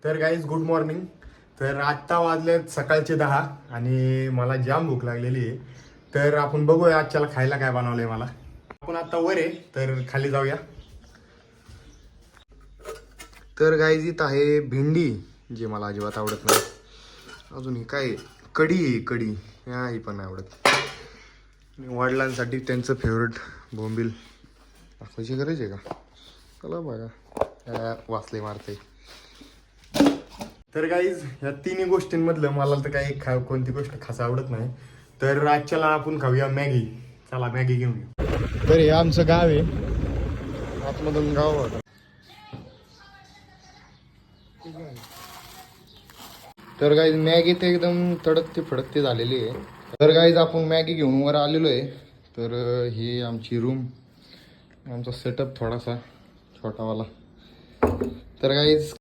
तर guys good morning. तर आत्ता वाजलेत सकाळचे 10 आणि मला जाम भूक लागलेली आहे. तर आपण बघूया आजच्याला खायला काय बनवलंय मला. आपण आता वर आहे तर खाली जाऊया. तर गाईज इथं आहे भेंडी, जी मला अजिबात आवडत नाही. अजून ही काय कढी आहे, कढी हा ही पण नाही आवडत. आणि वडिलांसाठी त्यांचं फेवरेट बोंबील दाखवायची गरज आहे का? चला बघा वाचले मारते. तर गाईज या तिन्ही गोष्टींमधलं मला तर काही कोणती गोष्ट खास आवडत नाही. तर आजच्याला आपण खाऊया मॅगी. चला मॅगी घेऊन येऊ. तर हे आमचं गाव आहे, आतमधून गाव होतं. तर गाईज मॅगी ते एकदम तडकती फडकती झालेली आहे. तर गाईज आपण मॅगी घेऊन वर आलेलो आहे. तर ही आमची रूम, आमचा सेटअप थोडासा छोटावाला. तर गाईज